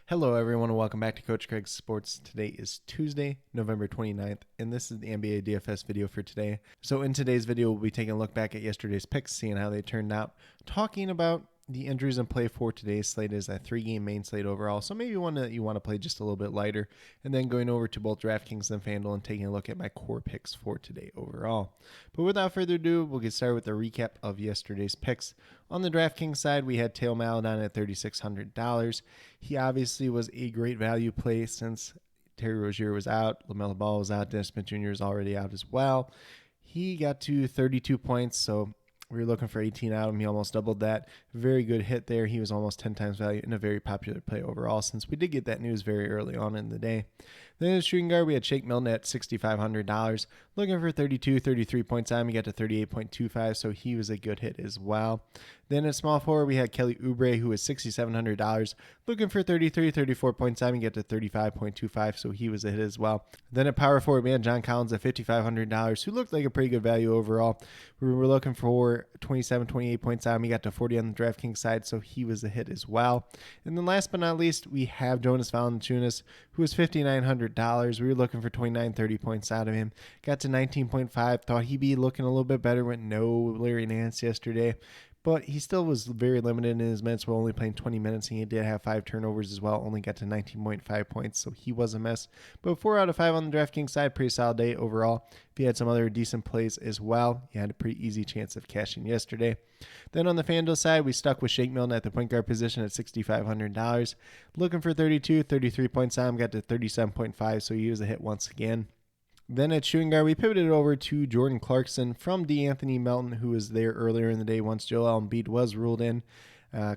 Hello, everyone, and welcome back to Coach Craig's Sports. Today is Tuesday, November 29th, and this is the NBA DFS video for today. So in today's video, we'll be taking a look back at yesterday's picks, seeing how they turned out, talking about the injuries in play for today's slate is a 3-game main slate overall, so maybe one that you want to play just a little bit lighter, and then going over to both DraftKings and FanDuel and taking a look at my core picks for today overall. But without further ado, we'll get started with a recap of yesterday's picks. On the DraftKings side, we had Theo Maledon at $3,600. He obviously was a great value play since Terry Rozier was out, LaMelo Ball was out, Dennis Smith Jr. is already out as well. He got to 32 points, so we were looking for 18 out of him. He almost doubled that. Very good hit there. He was almost 10 times value and a very popular play overall since we did get that news very early on in the day. Then in the shooting guard, we had Shake Milton at $6,500. Looking for 33 points on him. He got to 38.25, so he was a good hit as well. Then at small forward, we had Kelly Oubre, who was $6,700. Looking for 34 points on him. He got to 35.25, so he was a hit as well. Then at power forward, we had John Collins at $5,500, who looked like a pretty good value overall. We were looking for 28 points on him. He got to 40 on the DraftKings side, so he was a hit as well. And then last but not least, we have Jonas Valanciunas, who was $5,900. We were looking for 30 points out of him. Got to 19.5. Thought he'd be looking a little bit better with no Larry Nance yesterday, but he still was very limited in his minutes. We're only playing 20 minutes, and he did have 5 turnovers as well. Only got to 19.5 points, so he was a mess. But 4 out of 5 on the DraftKings side, pretty solid day overall. If you had some other decent plays as well, you had a pretty easy chance of cashing yesterday. Then on the FanDuel side, we stuck with Shake Milton at the point guard position at $6,500. Looking for 33 points on him, got to 37.5, so he was a hit once again. Then at shooting guard, we pivoted over to Jordan Clarkson from DeAnthony Melton, who was there earlier in the day once Joel Embiid was ruled in.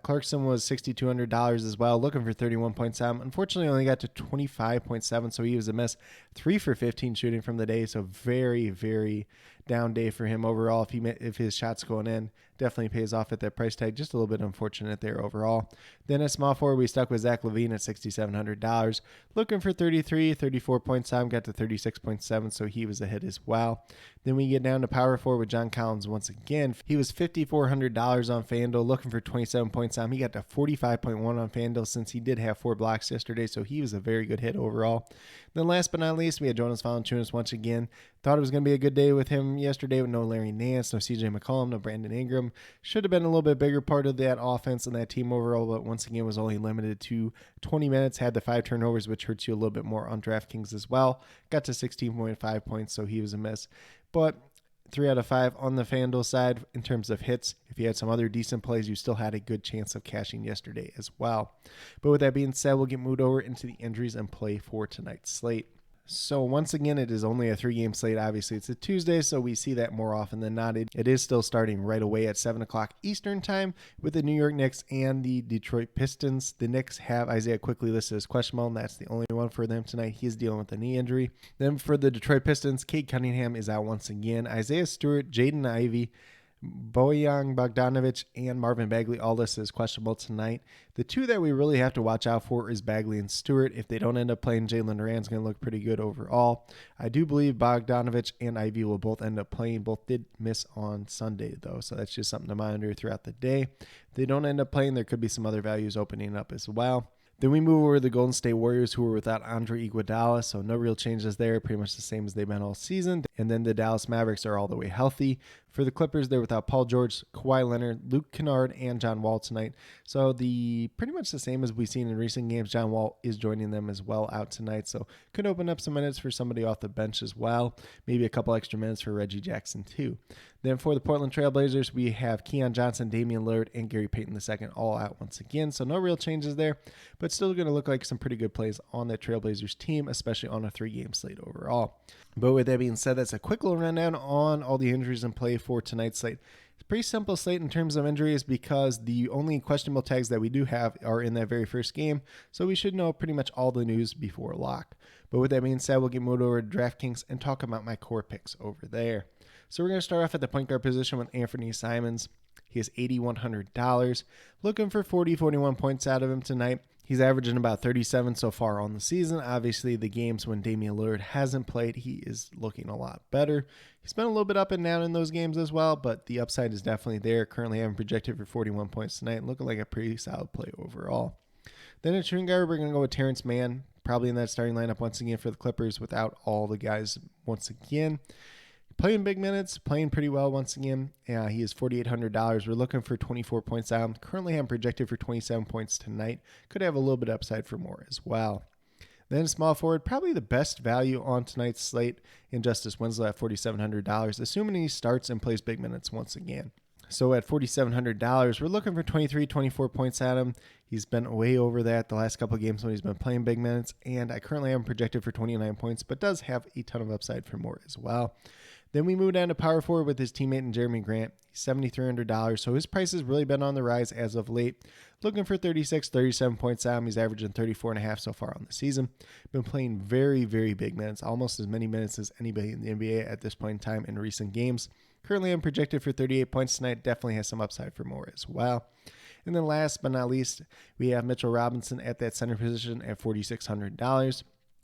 Clarkson was $6,200 as well, looking for 31 points on him. Unfortunately, only got to 25.7, so he was a miss. 3 for 15 shooting from the day, so very, very down day for him overall. If his shot's going in, definitely pays off at that price tag. Just a little bit unfortunate there overall. Then at small forward, we stuck with Zach LaVine at $6,700. Looking for 34 points on him, got to 36.7, so he was a hit as well. Then we get down to power forward with John Collins once again. He was $5,400 on FanDuel, looking for 27 points on him. He got to 45.1 on FanDuel since he did have 4 blocks yesterday, so he was a very good hit overall. Then last but not least, we had Jonas Valanciunas once again. Thought it was going to be a good day with him yesterday with no Larry Nance, no CJ McCollum, no Brandon Ingram. Should have been a little bit bigger part of that offense and that team overall, but once again was only limited to 20 minutes, had the 5 turnovers, which hurts you a little bit more on DraftKings as well. Got to 16.5 points, so he was a miss. But 3 out of 5 on the FanDuel side in terms of hits. If you had some other decent plays, you still had a good chance of cashing yesterday as well. But with that being said, we'll get moved over into the injuries and play for tonight's slate. So once again, it is only a 3-game slate. Obviously, it's a Tuesday, so we see that more often than not. It is still starting right away at 7 o'clock Eastern time with the New York Knicks and the Detroit Pistons. The Knicks have Isaiah Quickly listed as questionable, and that's the only one for them tonight. He's dealing with a knee injury. Then for the Detroit Pistons, Cade Cunningham is out once again. Isaiah Stewart, Jaden Ivey, Bojan Bogdanovic, and Marvin Bagley all listed as questionable tonight. The 2 that we really have to watch out for is Bagley and Stewart. If they don't end up playing, Jalen Duran's going to look pretty good overall. I do believe Bogdanovic and Ivey will both end up playing. Both did miss on Sunday, though, so that's just something to monitor throughout the day. If they don't end up playing, there could be some other values opening up as well. Then we move over to the Golden State Warriors, who were without Andre Iguodala, so no real changes there, pretty much the same as they've been all season. And then the Dallas Mavericks are all the way healthy. For the Clippers, they're without Paul George, Kawhi Leonard, Luke Kennard, and John Wall tonight. So pretty much the same as we've seen in recent games. John Wall is joining them as well out tonight, so could open up some minutes for somebody off the bench as well. Maybe a couple extra minutes for Reggie Jackson too. Then for the Portland Trail Blazers, we have Keon Johnson, Damian Lillard, and Gary Payton II all out once again. So no real changes there, but still going to look like some pretty good plays on the Trailblazers team, especially on a 3-game slate overall. But with that being said, that's a quick little rundown on all the injuries in play for tonight's slate. It's a pretty simple slate in terms of injuries because the only questionable tags that we do have are in that very first game, so we should know pretty much all the news before lock. But with that being said, we'll get moved over to DraftKings and talk about my core picks over there. So we're going to start off at the point guard position with Anthony Simons. He has $8,100. Looking for 41 points out of him tonight. He's averaging about 37 so far on the season. Obviously, the games when Damian Lillard hasn't played, he is looking a lot better. He's been a little bit up and down in those games as well, but the upside is definitely there. Currently having projected for 41 points tonight, looking like a pretty solid play overall. Then at shooting guard, we're going to go with Terrence Mann, probably in that starting lineup once again for the Clippers without all the guys once again. Playing big minutes, playing pretty well once again. He is $4,800. We're looking for 24 points out. Currently, I'm projected for 27 points tonight. Could have a little bit upside for more as well. Then small forward, probably the best value on tonight's slate in Justice Winslow at $4,700, assuming he starts and plays big minutes once again. So at $4,700, we're looking for 23, 24 points at him. He's been way over that the last couple of games when he's been playing big minutes, and I currently have him projected for 29 points, but does have a ton of upside for more as well. Then we move down to power forward with his teammate in Jeremy Grant. He's $7,300, so his price has really been on the rise as of late. Looking for 36, 37 points out. He's averaging 34.5 so far on the season. Been playing very, very big minutes, almost as many minutes as anybody in the NBA at this point in time in recent games. Currently, I'm projected for 38 points tonight. Definitely has some upside for more as well. And then last but not least, we have Mitchell Robinson at that center position at $4,600.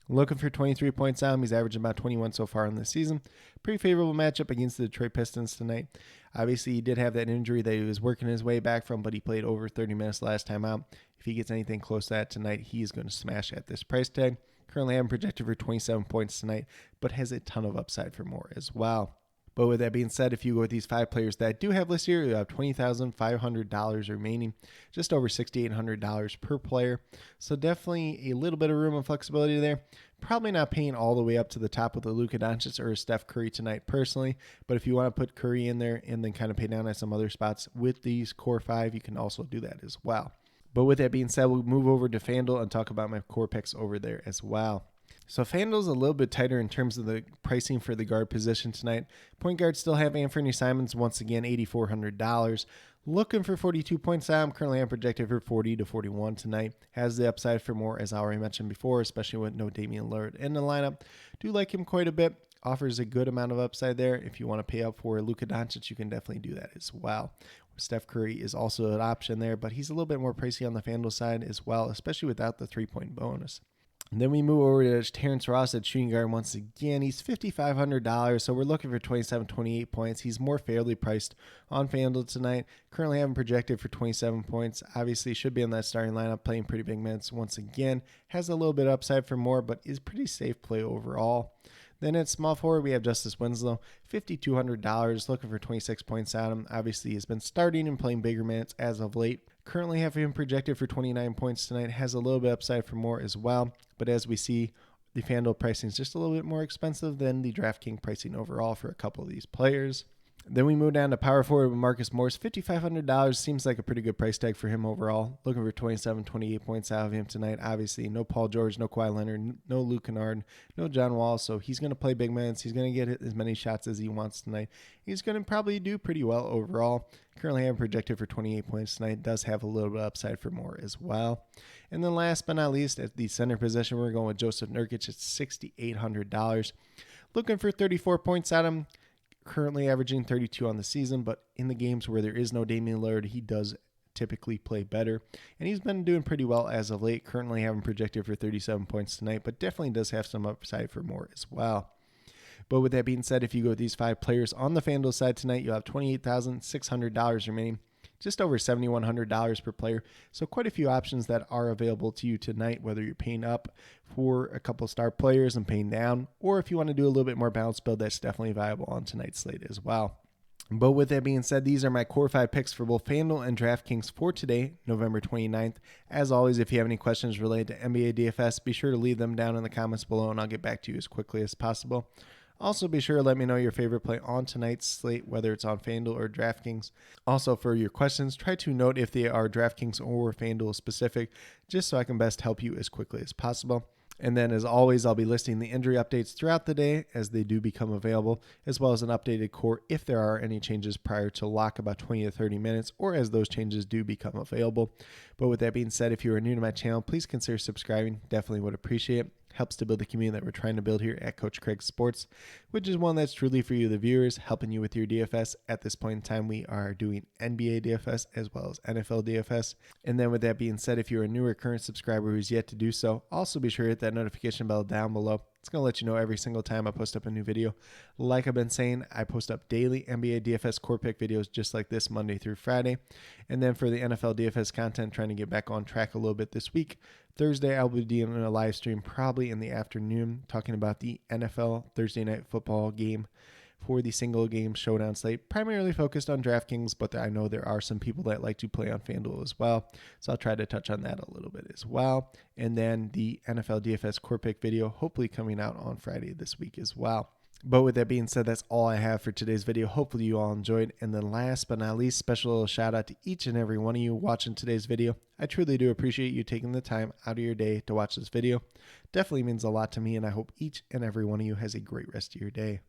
Looking for 23 points out. He's averaging about 21 so far in the season. Pretty favorable matchup against the Detroit Pistons tonight. Obviously, he did have that injury that he was working his way back from, but he played over 30 minutes last time out. If he gets anything close to that tonight, he's going to smash at this price tag. Currently, I'm projected for 27 points tonight, but has a ton of upside for more as well. But with that being said, if you go with these 5 players that I do have listed here, you have $20,500 remaining, just over $6,800 per player. So definitely a little bit of room and flexibility there. Probably not paying all the way up to the top with a Luka Doncic or a Steph Curry tonight personally. But if you want to put Curry in there and then kind of pay down at some other spots with these core 5, you can also do that as well. But with that being said, we'll move over to FanDuel and talk about my core picks over there as well. So FanDuel's a little bit tighter in terms of the pricing for the guard position tonight. Point guard still have Anthony Simons, once again, $8,400. Looking for 42 points out. I'm currently projected for 40 to 41 tonight. Has the upside for more, as I already mentioned before, especially with no Damian Lillard in the lineup. Do like him quite a bit. Offers a good amount of upside there. If you want to pay up for Luka Doncic, you can definitely do that as well. Steph Curry is also an option there, but he's a little bit more pricey on the FanDuel side as well, especially without the 3-point bonus. And then we move over to Terrence Ross at shooting guard once again. He's $5,500, so we're looking for 27, 28 points. He's more fairly priced on FanDuel tonight. Currently having projected for 27 points. Obviously should be in that starting lineup, playing pretty big minutes once again. Has a little bit upside for more, but is pretty safe play overall. Then at small forward, we have Justice Winslow, $5,200, looking for 26 points at him. Obviously, he's been starting and playing bigger minutes as of late. Currently have him projected for 29 points tonight. Has a little bit upside for more as well. But as we see, the FanDuel pricing is just a little bit more expensive than the DraftKings pricing overall for a couple of these players. Then we move down to power forward with Marcus Morris. $5,500 seems like a pretty good price tag for him overall. Looking for 27, 28 points out of him tonight. Obviously, no Paul George, no Kawhi Leonard, no Luke Kennard, no John Wall. So he's going to play big minutes. He's going to get as many shots as he wants tonight. He's going to probably do pretty well overall. Currently, I'm projected for 28 points tonight. Does have a little bit of upside for more as well. And then last but not least, at the center position, we're going with Joseph Nurkic at $6,800. Looking for 34 points at him. Currently averaging 32 on the season, but in the games where there is no Damian Lillard, he does typically play better. And he's been doing pretty well as of late. Currently having projected for 37 points tonight, but definitely does have some upside for more as well. But with that being said, if you go with these 5 players on the FanDuel side tonight, you'll have $28,600 remaining. Just over $7,100 per player. So quite a few options that are available to you tonight, whether you're paying up for a couple star players and paying down, or if you want to do a little bit more balanced build, that's definitely viable on tonight's slate as well. But with that being said, these are my core 5 picks for both FanDuel and DraftKings for today, November 29th. As always, if you have any questions related to NBA DFS, be sure to leave them down in the comments below and I'll get back to you as quickly as possible. Also, be sure to let me know your favorite play on tonight's slate, whether it's on FanDuel or DraftKings. Also, for your questions, try to note if they are DraftKings or FanDuel specific, just so I can best help you as quickly as possible. And then, as always, I'll be listing the injury updates throughout the day as they do become available, as well as an updated core if there are any changes prior to lock about 20 to 30 minutes, or as those changes do become available. But with that being said, if you are new to my channel, please consider subscribing. Definitely would appreciate it. helps to build the community that we're trying to build here at Coach Craig Sports, which is one that's truly for you, the viewers, helping you with your DFS. At this point in time, we are doing NBA DFS as well as NFL DFS. And then with that being said, if you're a newer current subscriber who's yet to do so, also be sure to hit that notification bell down below. It's going to let you know every single time I post up a new video. Like I've been saying, I post up daily NBA DFS Core Pick videos just like this Monday through Friday. And then for the NFL DFS content, trying to get back on track a little bit this week. Thursday, I'll be doing a live stream probably in the afternoon talking about the NFL Thursday Night Football game for the single game showdown slate, primarily focused on DraftKings, but I know there are some people that like to play on FanDuel as well. So I'll try to touch on that a little bit as well. And then the NFL DFS Core Pick video, hopefully coming out on Friday this week as well. But with that being said, that's all I have for today's video. Hopefully you all enjoyed. And then last but not least, special shout out to each and every one of you watching today's video. I truly do appreciate you taking the time out of your day to watch this video. Definitely means a lot to me, and I hope each and every one of you has a great rest of your day.